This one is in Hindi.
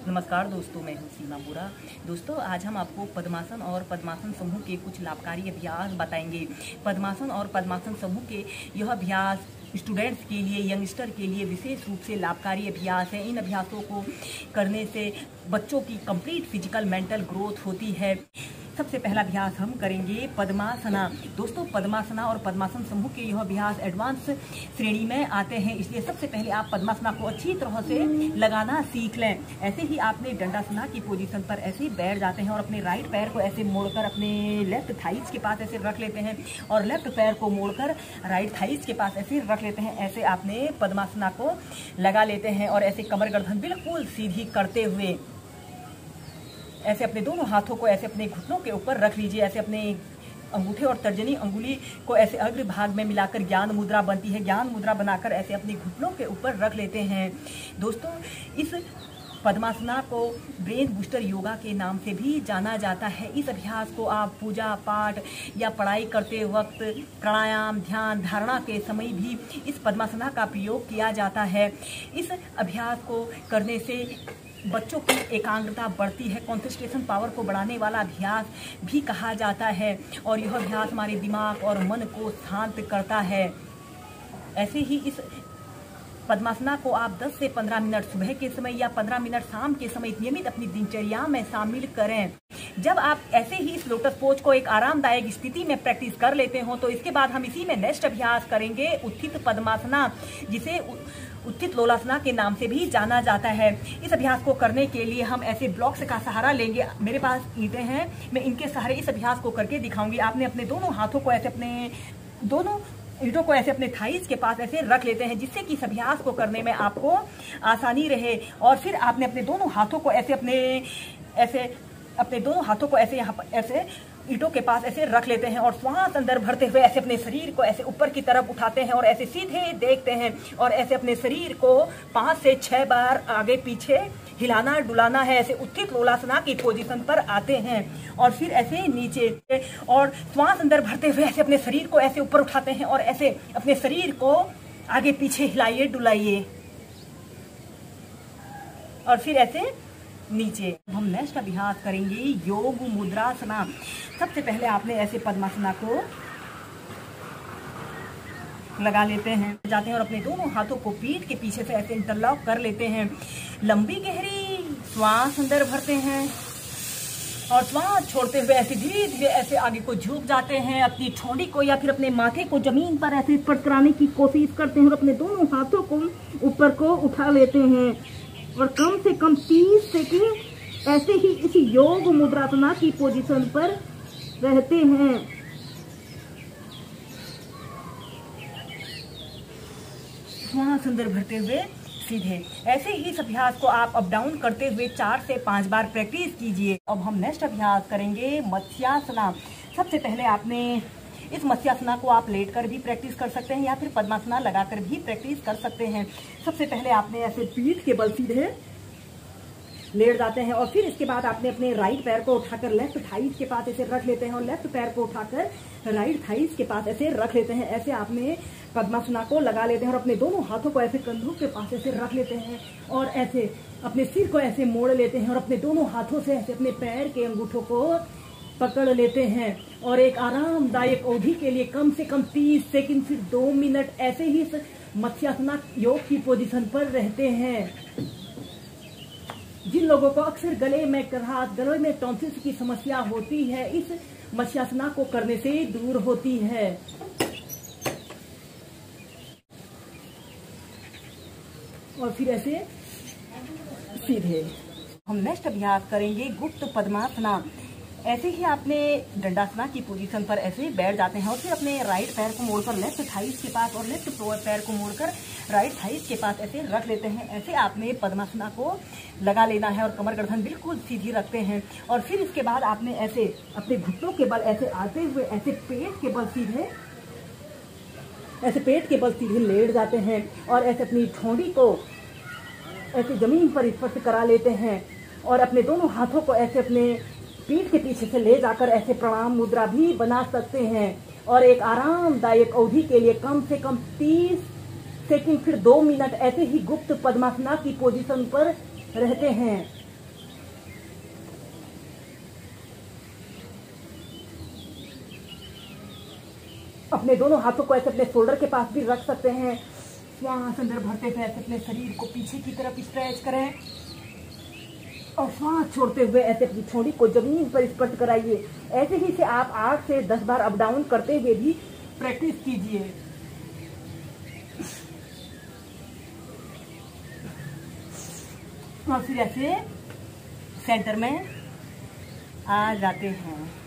नमस्कार दोस्तों, मैं हूँ सीमा बोरा। दोस्तों, आज हम आपको पद्मासन और पद्मासन समूह के कुछ लाभकारी अभ्यास बताएंगे। पद्मासन और पद्मासन समूह के यह अभ्यास स्टूडेंट्स के लिए, यंगस्टर के लिए विशेष रूप से लाभकारी अभ्यास है। इन अभ्यासों को करने से बच्चों की कंप्लीट फिजिकल मेंटल ग्रोथ होती है। सबसे पहला अभ्यास हम करेंगे पद्मासना। दोस्तों, पद्मासना और पद्मासन समूह के यह अभ्यास एडवांस श्रेणी में आते हैं, इसलिए सबसे पहले आप पद्मासना को अच्छी तरह से लगाना सीख लें। ऐसे ही आपने दंडासना की पोजीशन पर ऐसे ही बैठ जाते हैं और अपने राइट पैर को ऐसे मोड़कर अपने लेफ्ट थाइज के पास ऐसे रख लेते हैं और लेफ्ट पैर को मोड़कर राइट थाइज के पास ऐसे रख लेते हैं। ऐसे आपने पद्मासना को लगा लेते हैं और ऐसे कमर गर्दन बिल्कुल सीधी करते हुए ऐसे अपने दोनों हाथों को ऐसे अपने घुटनों के ऊपर रख लीजिए। ऐसे अपने अंगूठे और तर्जनी अंगुली को ऐसे अग्र भाग में मिलाकर ज्ञान मुद्रा बनती है। ज्ञान मुद्रा बनाकर ऐसे अपने घुटनों के ऊपर रख लेते हैं। दोस्तों, इस पद्मासना को ब्रेन बूस्टर योगा के नाम से भी जाना जाता है। इस अभ्यास को आप पूजा पाठ या पढ़ाई करते वक्त, प्राणायाम, ध्यान, धारणा के समय भी इस पद्मासना का प्रयोग किया जाता है। इस अभ्यास को करने से बच्चों की एकाग्रता बढ़ती है। कॉन्सेंट्रेशन पावर को बढ़ाने वाला अभ्यास भी कहा जाता है और यह अभ्यास हमारे दिमाग और मन को शांत करता है। ऐसे ही इस पद्मासना को आप 10 से 15 मिनट सुबह के समय या 15 मिनट शाम के समय नियमित अपनी दिनचर्या में शामिल करें। जब आप ऐसे ही इस लोटस पोज को एक आरामदायक स्थिति में प्रैक्टिस कर लेते हो तो इसके बाद हम इसी में नेक्स्ट अभ्यास करेंगे उत्थित पद्मासना, जिसे उत्थित लोलासना के नाम से भी जाना जाता है। इस अभ्यास को करने के लिए हम ऐसे ब्लॉक्स का सहारा लेंगे। मेरे पास ईंटें हैं, मैं इनके सहारे इस अभ्यास को करके दिखाऊंगी। आपने अपने दोनों हाथों को ऐसे अपने दोनों ईंटों को ऐसे अपने थाइज के पास ऐसे रख लेते हैं, जिससे कि इस अभ्यास को करने में आपको आसानी रहे। और फिर आपने अपने दोनों हाथों को ऐसे अपने दोनों हाथों को ऐसे यहाँ पर ऐसे ईंटों के पास ऐसे रख लेते हैं और श्वास अंदर भरते हुए ऐसे अपने शरीर को ऐसे ऊपर की तरफ उठाते हैं और ऐसे सीधे देखते हैं और ऐसे अपने शरीर को 5 से 6 बार आगे पीछे हिलाना डुलाना है। ऐसे उत्थित लोलासना की पोजीशन पर आते हैं और फिर ऐसे नीचे और श्वास अंदर भरते हुए ऐसे अपने शरीर को ऐसे ऊपर उठाते हैं और ऐसे अपने शरीर को आगे पीछे हिलाइए डुलाइए और फिर ऐसे नीचे। हम नेक्स्ट अभ्यास करेंगे योग मुद्रासना। सबसे पहले आपने ऐसे पद्मासना को लगा लेते हैं, जाते हैं और अपने दोनों हाथों को पीठ के पीछे से ऐसे इंटरलॉक कर लेते हैं। लंबी गहरी श्वास अंदर भरते हैं और श्वास छोड़ते हुए ऐसे धीरे धीरे ऐसे आगे को झुक जाते हैं। अपनी ठोड़ी को या फिर अपने माथे को जमीन पर ऐसे पटकराने की कोशिश करते हैं और अपने दोनों हाथों को ऊपर को उठा लेते हैं और कम से कम 30 सेकंड ऐसे ही इस योग मुद्रासना की पोजीशन पर रहते हैं। श्वास अंदर भरते हुए सीधे। ऐसे ही इस अभ्यास को आप अप डाउन करते हुए 4 से 5 बार प्रैक्टिस कीजिए। अब हम नेक्स्ट अभ्यास करेंगे मत्स्यासना। सबसे पहले आपने इस मत्स्यासना को आप लेटकर भी प्रैक्टिस कर सकते हैं या फिर पद्मासना लगाकर भी प्रैक्टिस कर सकते हैं। सबसे पहले आपने ऐसे पीठ के बल सीधे लेट जाते हैं और फिर इसके बाद आपने अपने राइट पैर को उठाकर लेफ्ट थाइज के पास ऐसे रख लेते हैं और लेफ्ट पैर को उठाकर राइट थाइज के पास ऐसे रख लेते हैं। ऐसे आपने पद्मासना को लगा लेते हैं और अपने दोनों हाथों को ऐसे कंधों के पास ऐसे रख लेते हैं और ऐसे अपने सिर को ऐसे मोड़ लेते हैं और अपने दोनों हाथों से ऐसे अपने पैर के अंगूठों को पकड़ लेते हैं और एक आरामदायक अवधि के लिए कम से कम 30 सेकंड फिर 2 मिनट ऐसे ही मत्स्यासना योग की पोजीशन पर रहते हैं। जिन लोगों को अक्सर गले में खराश, गले में टॉन्सिल्स की समस्या होती है, इस मत्स्यासना को करने से दूर होती है। और फिर ऐसे सीधे। हम नेक्स्ट अभ्यास करेंगे गुप्त पद्मासना। ऐसे ही आपने दंडासना की पोजीशन पर ऐसे बैठ जाते हैं और फिर अपने राइट पैर को मोड़कर लेफ्ट थाइज के पास और लेफ्ट पैर को मोड़कर राइट थाइज के पास ऐसे रख लेते हैं। ऐसे आपने पद्मासना को लगा लेना है और कमर गर्दन बिल्कुल सीधी रखते हैं और फिर इसके बाद आपने ऐसे अपने घुटनों के बल ऐसे आते हुए ऐसे पेट के बल सीधे लेट जाते हैं और ऐसे अपनी ठोड़ी को ऐसे जमीन पर स्पर्श करा लेते हैं और अपने दोनों हाथों को ऐसे अपने पीठ के पीछे से ले जाकर ऐसे प्रणाम मुद्रा भी बना सकते हैं और एक आरामदायक अवधि के लिए कम से कम 30 सेकंड फिर 2 मिनट ऐसे ही गुप्त पद्मासना की पोजीशन पर रहते हैं। अपने दोनों हाथों को ऐसे अपने शोल्डर के पास भी रख सकते हैं। श्वास अंदर भरते हुए ऐसे अपने शरीर को पीछे की तरफ स्ट्रेच करें और श्वास छोड़ते हुए ऐसे अपनी ठोड़ी को जमीन पर स्पर्श कराइए। ऐसे ही से आप 8 से 10 बार अप डाउन करते हुए भी प्रैक्टिस कीजिए। और फिर ऐसे सेंटर में आ जाते हैं।